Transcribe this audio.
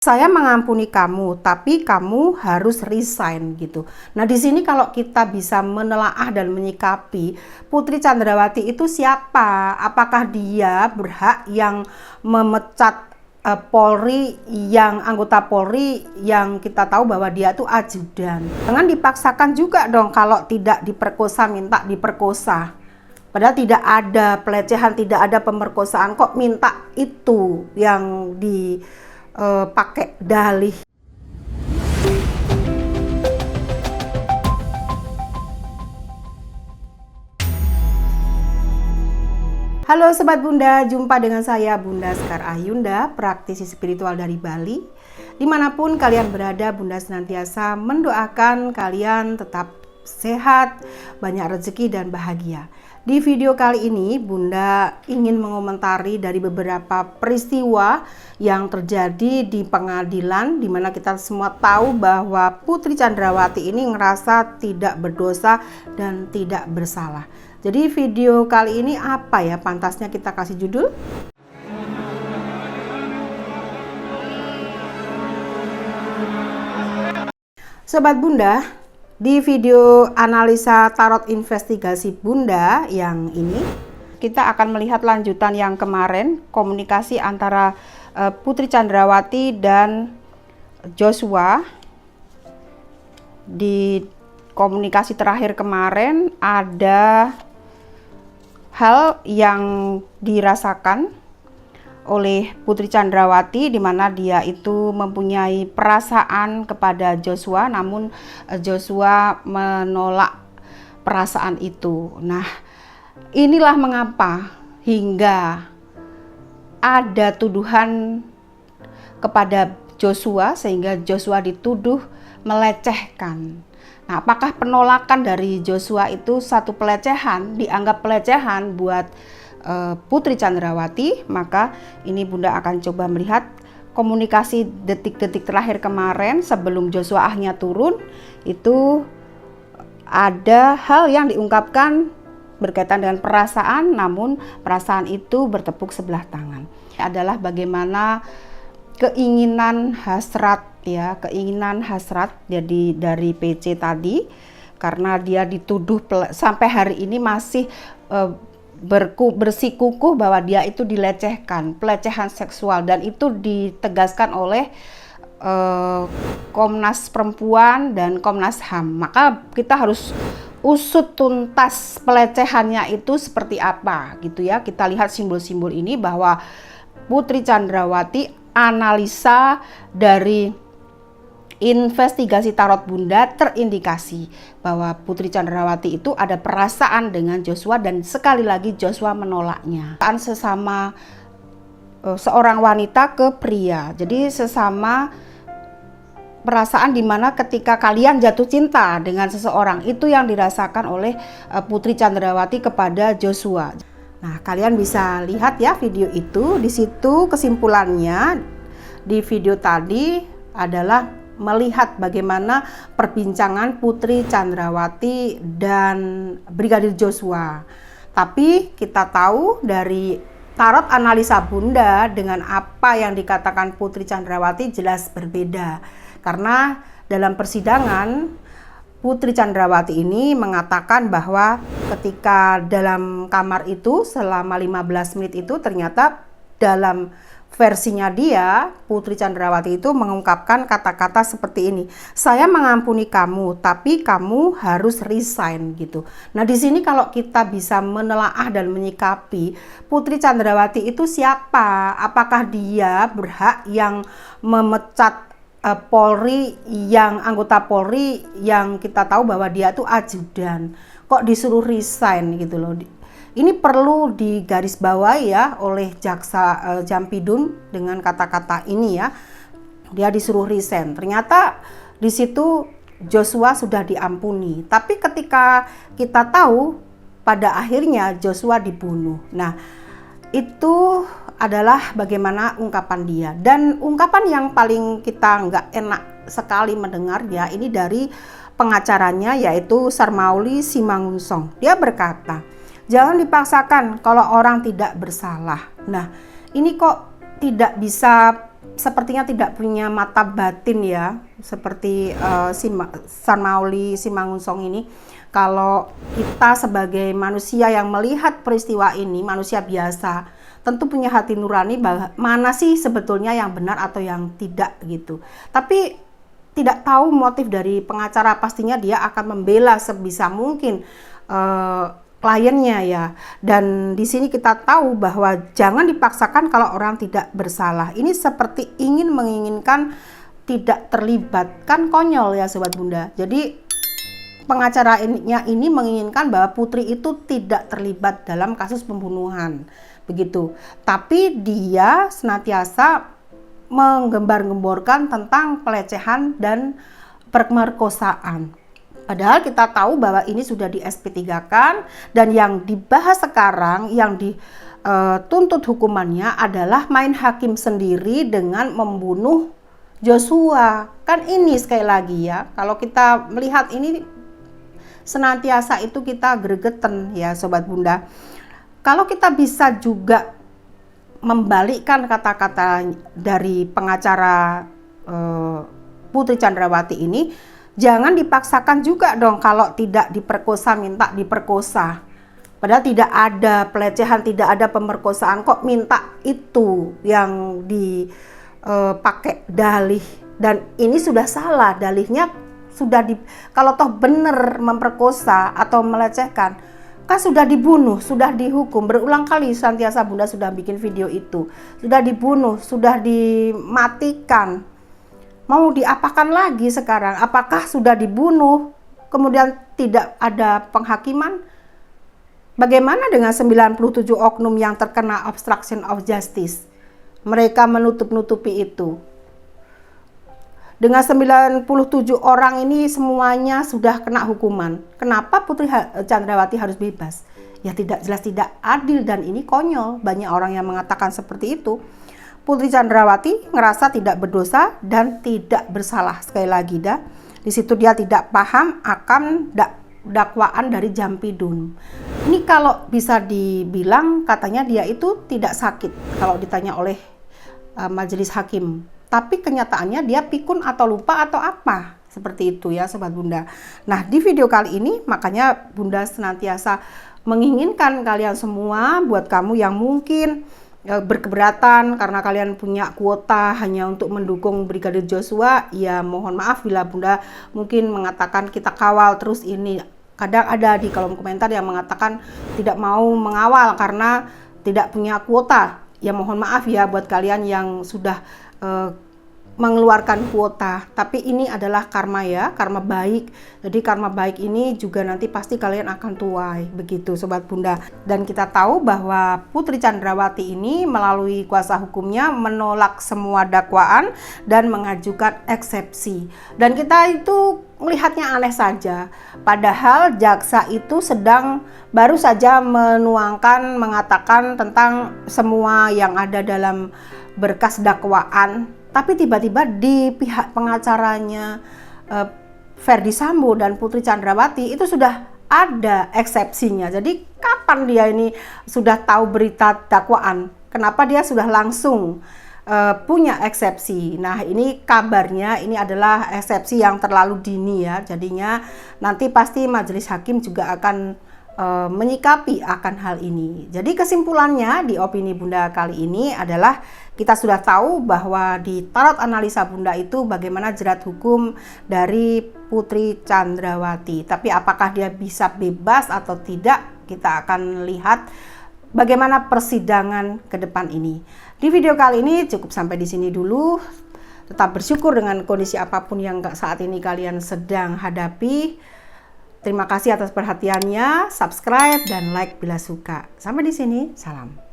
Saya mengampuni kamu, tapi kamu harus resign gitu. Nah, di sini kalau kita bisa menelaah dan menyikapi Putri Chandrawati itu siapa? Apakah dia berhak yang memecat Polri, yang anggota Polri yang kita tahu bahwa dia itu ajudan? Jangan dipaksakan juga dong kalau tidak diperkosa minta diperkosa. Padahal tidak ada pelecehan, tidak ada pemerkosaan, kok minta itu yang pakai dalih. Halo Sobat Bunda, jumpa dengan saya Bunda Sekar Ayunda, praktisi spiritual dari Bali. Dimanapun kalian berada, Bunda senantiasa mendoakan kalian tetap sehat, banyak rezeki dan bahagia. Di video kali ini Bunda ingin mengomentari dari beberapa peristiwa yang terjadi di pengadilan, di mana kita semua tahu bahwa Putri Chandrawati ini ngerasa tidak berdosa dan tidak bersalah. Jadi video kali ini apa ya pantasnya kita kasih judul? Sobat Bunda, di video analisa tarot investigasi Bunda yang ini, kita akan melihat lanjutan yang kemarin, komunikasi antara Putri Chandrawati dan Joshua. Di komunikasi terakhir kemarin ada hal yang dirasakan oleh Putri Chandrawati, di mana dia itu mempunyai perasaan kepada Joshua, namun Joshua menolak perasaan itu. Nah, inilah mengapa hingga ada tuduhan kepada Joshua sehingga Joshua dituduh melecehkan. Nah, apakah penolakan dari Joshua itu satu pelecehan, dianggap pelecehan buat Putri Chandrawati? Maka ini Bunda akan coba melihat komunikasi detik-detik terakhir kemarin sebelum Joshua akhirnya turun. Itu ada hal yang diungkapkan berkaitan dengan perasaan, namun perasaan itu bertepuk sebelah tangan. Adalah bagaimana keinginan hasrat ya, keinginan hasrat jadi dari PC tadi, karena dia dituduh sampai hari ini masih bersikukuh bahwa dia itu dilecehkan, pelecehan seksual, dan itu ditegaskan oleh Komnas Perempuan dan Komnas HAM. Maka kita harus usut tuntas pelecehannya itu seperti apa gitu ya. Kita lihat simbol-simbol ini bahwa Putri Chandrawati, analisa dari investigasi tarot Bunda terindikasi bahwa Putri Chandrawati itu ada perasaan dengan Joshua, dan sekali lagi Joshua menolaknya. Sesama seorang wanita ke pria, jadi sesama perasaan dimana ketika kalian jatuh cinta dengan seseorang, itu yang dirasakan oleh Putri Chandrawati kepada Joshua. Nah, kalian bisa lihat ya video itu. Di situ kesimpulannya di video tadi adalah melihat bagaimana perbincangan Putri Chandrawati dan Brigadir Joshua. Tapi kita tahu dari tarot analisa Bunda dengan apa yang dikatakan Putri Chandrawati jelas berbeda. Karena dalam persidangan Putri Chandrawati ini mengatakan bahwa ketika dalam kamar itu selama 15 menit itu ternyata dalam versinya dia, Putri Chandrawati itu mengungkapkan kata-kata seperti ini. Saya mengampuni kamu, tapi kamu harus resign gitu. Nah, di sini kalau kita bisa menelaah dan menyikapi Putri Chandrawati itu siapa? Apakah dia berhak yang memecat Polri, yang anggota Polri yang kita tahu bahwa dia itu ajudan? Kok disuruh resign gitu loh. Ini perlu digarisbawahi ya oleh jaksa Jampidum dengan kata-kata ini ya. Dia disuruh resign. Ternyata di situ Joshua sudah diampuni. Tapi ketika kita tahu pada akhirnya Joshua dibunuh. Nah, itu adalah bagaimana ungkapan dia. Dan ungkapan yang paling kita nggak enak sekali mendengar ya, ini dari pengacaranya yaitu Sarmauli Simangunsong. Dia berkata, jangan dipaksakan kalau orang tidak bersalah. Nah, ini kok tidak bisa sepertinya tidak punya mata batin ya, seperti San Mauli Simangunsong ini. Kalau kita sebagai manusia yang melihat peristiwa ini, manusia biasa, tentu punya hati nurani bahwa mana sih sebetulnya yang benar atau yang tidak gitu. Tapi tidak tahu motif dari pengacara, pastinya dia akan membela sebisa mungkin kliennya ya. Dan di sini kita tahu bahwa jangan dipaksakan kalau orang tidak bersalah. Ini seperti menginginkan tidak terlibat, kan konyol ya Sobat Bunda. Jadi pengacaranya ini menginginkan bahwa Putri itu tidak terlibat dalam kasus pembunuhan, begitu. Tapi dia senantiasa menggembar-gemborkan tentang pelecehan dan pemerkosaan. Padahal kita tahu bahwa ini sudah di SP3-kan, dan yang dibahas sekarang, yang dituntut hukumannya adalah main hakim sendiri dengan membunuh Joshua. Kan ini sekali lagi ya, kalau kita melihat ini senantiasa itu kita gregeten ya Sobat Bunda. Kalau kita bisa juga membalikkan kata-kata dari pengacara Putri Chandrawati ini, jangan dipaksakan juga dong kalau tidak diperkosa minta diperkosa. Padahal tidak ada pelecehan, tidak ada pemerkosaan, kok minta itu yang dipakai dalih. Dan ini sudah salah, dalihnya sudah kalau toh benar memperkosa atau melecehkan, kan sudah dibunuh, sudah dihukum berulang kali. Senantiasa Bunda sudah bikin video itu, sudah dibunuh, sudah dimatikan. Mau diapakan lagi sekarang? Apakah sudah dibunuh kemudian tidak ada penghakiman? Bagaimana dengan 97 oknum yang terkena obstruction of justice? Mereka menutup-nutupi itu. Dengan 97 orang ini semuanya sudah kena hukuman. Kenapa Putri Chandrawati harus bebas? Ya tidak, jelas tidak adil, dan ini konyol. Banyak orang yang mengatakan seperti itu. Putri Chandrawati ngerasa tidak berdosa dan tidak bersalah. Sekali lagi di situ dia tidak paham akan dakwaan dari Jampidum. Ini kalau bisa dibilang katanya dia itu tidak sakit kalau ditanya oleh majelis hakim. Tapi kenyataannya dia pikun atau lupa atau apa, seperti itu ya Sobat Bunda. Nah, di video kali ini makanya Bunda senantiasa menginginkan kalian semua, buat kamu yang mungkin berkeberatan karena kalian punya kuota hanya untuk mendukung Brigadir Joshua, ya mohon maaf bila Bunda mungkin mengatakan kita kawal terus ini. Kadang ada di kolom komentar yang mengatakan tidak mau mengawal karena tidak punya kuota. Ya mohon maaf ya buat kalian yang sudah mengeluarkan kuota, tapi ini adalah karma ya, karma baik. Jadi karma baik ini juga nanti pasti kalian akan tuai, begitu Sobat Bunda. Dan kita tahu bahwa Putri Chandrawati ini melalui kuasa hukumnya menolak semua dakwaan dan mengajukan eksepsi. Dan kita itu melihatnya aneh saja, padahal jaksa itu baru saja mengatakan tentang semua yang ada dalam berkas dakwaan, tapi tiba-tiba di pihak pengacaranya Ferdy Sambo dan Putri Chandrawati itu sudah ada eksepsinya. Jadi kapan dia ini sudah tahu berita dakwaan? Kenapa dia sudah langsung punya eksepsi? Nah, ini kabarnya ini adalah eksepsi yang terlalu dini ya. Jadinya nanti pasti majelis hakim juga akan menyikapi akan hal ini. Jadi kesimpulannya di opini Bunda kali ini adalah kita sudah tahu bahwa di tarot analisa Bunda itu bagaimana jerat hukum dari Putri Chandrawati. Tapi apakah dia bisa bebas atau tidak, kita akan lihat bagaimana persidangan ke depan ini. Di video kali ini cukup sampai di sini dulu. Tetap bersyukur dengan kondisi apapun yang saat ini kalian sedang hadapi. Terima kasih atas perhatiannya, subscribe dan like bila suka. Sampai di sini, salam.